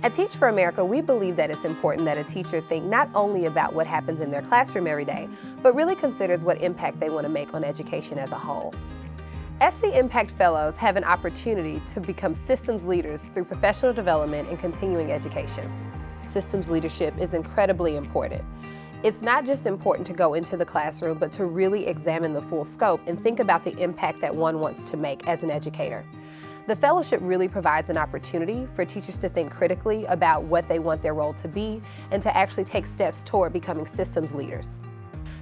At Teach for America, we believe that it's important that a teacher think not only about what happens in their classroom every day, but really considers what impact they want to make on education as a whole. SC Impact Fellows have an opportunity to become systems leaders through professional development and continuing education. Systems leadership is incredibly important. It's not just important to go into the classroom, but to really examine the full scope and think about the impact that one wants to make as an educator. The fellowship really provides an opportunity for teachers to think critically about what they want their role to be and to actually take steps toward becoming systems leaders.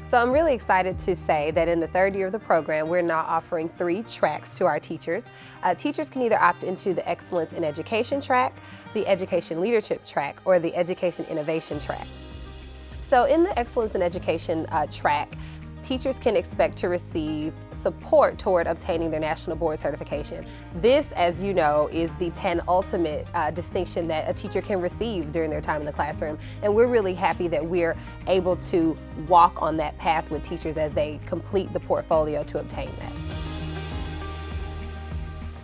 So I'm really excited to say that in the third year of the program, we're now offering 3 tracks to our teachers. Teachers can either opt into the Excellence in Education track, the Education Leadership track, or the Education Innovation track. So in the Excellence in Education track, teachers can expect to receive support toward obtaining their National Board certification. This, as you know, is the penultimate distinction that a teacher can receive during their time in the classroom. And we're really happy that we're able to walk on that path with teachers as they complete the portfolio to obtain that.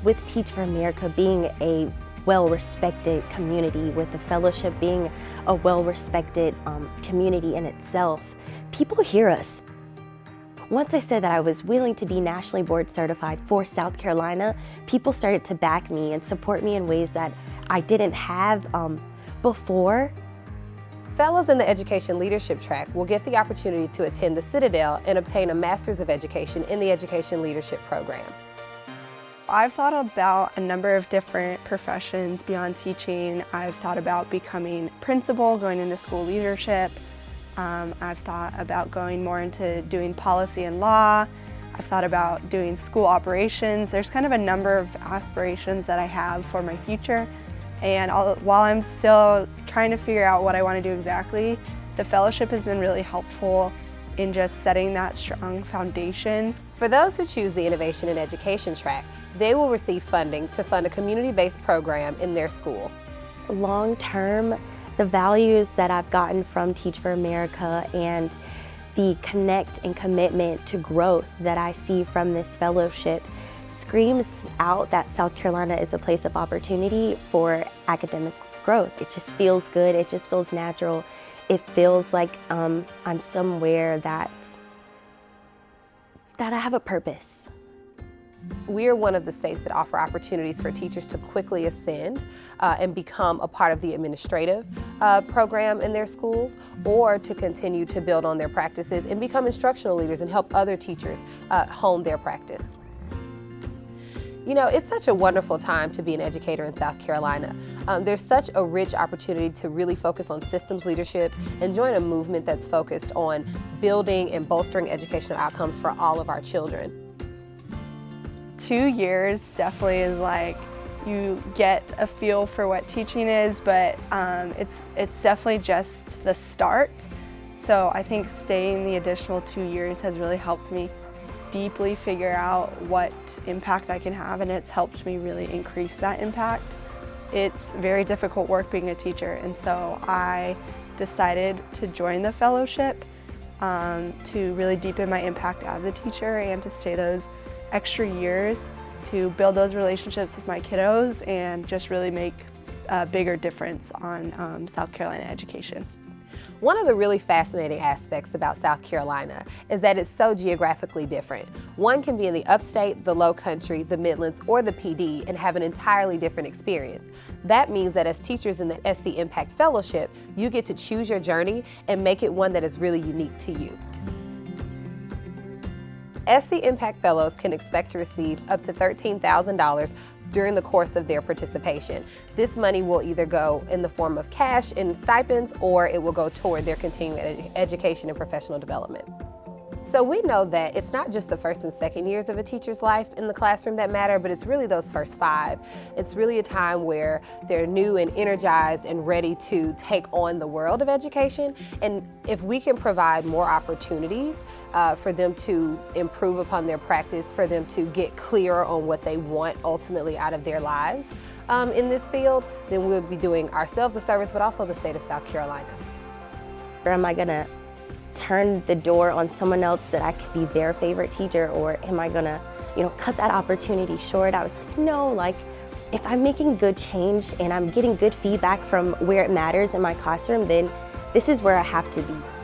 With Teach for America being a well-respected community, with the fellowship being a well-respected community in itself, people hear us. Once I said that I was willing to be nationally board certified for South Carolina, people started to back me and support me in ways that I didn't have before. Fellows in the Education Leadership track will get the opportunity to attend the Citadel and obtain a Master's of Education in the Education Leadership program. I've thought about a number of different professions beyond teaching. I've thought about becoming principal, going into school leadership. I've thought about going more into doing policy and law. I've thought about doing school operations. There's kind of a number of aspirations that I have for my future. And while I'm still trying to figure out what I want to do exactly, the fellowship has been really helpful in just setting that strong foundation. For those who choose the Innovation in Education track, they will receive funding to fund a community-based program in their school. Long term, the values that I've gotten from Teach for America and the connect and commitment to growth that I see from this fellowship screams out that South Carolina is a place of opportunity for academic growth. It just feels good, it just feels natural. It feels like I'm somewhere that I have a purpose. We are one of the states that offer opportunities for teachers to quickly ascend and become a part of the administrative program in their schools, or to continue to build on their practices and become instructional leaders and help other teachers hone their practice. You know, it's such a wonderful time to be an educator in South Carolina. There's such a rich opportunity to really focus on systems leadership and join a movement that's focused on building and bolstering educational outcomes for all of our children. 2 years definitely is like, you get a feel for what teaching is, but it's definitely just the start. So I think staying the additional 2 years has really helped me deeply figure out what impact I can have, and it's helped me really increase that impact. It's very difficult work being a teacher, and so I decided to join the fellowship to really deepen my impact as a teacher and to stay those extra years to build those relationships with my kiddos and just really make a bigger difference on South Carolina education. One of the really fascinating aspects about South Carolina is that it's so geographically different. One can be in the upstate, the low country, the Midlands, or the PD and have an entirely different experience. That means that as teachers in the SC Impact Fellowship, you get to choose your journey and make it one that is really unique to you. SC Impact Fellows can expect to receive up to $13,000 during the course of their participation. This money will either go in the form of cash and stipends, or it will go toward their continuing education and professional development. So we know that it's not just the first and second years of a teacher's life in the classroom that matter, but it's really those first 5. It's really a time where they're new and energized and ready to take on the world of education. And if we can provide more opportunities for them to improve upon their practice, for them to get clearer on what they want ultimately out of their lives in this field, then we'll be doing ourselves a service, but also the state of South Carolina. Or am I gonna turn the door on someone else that I could be their favorite teacher, or am I gonna, cut that opportunity short? I was like, no, if I'm making good change and I'm getting good feedback from where it matters in my classroom, then this is where I have to be.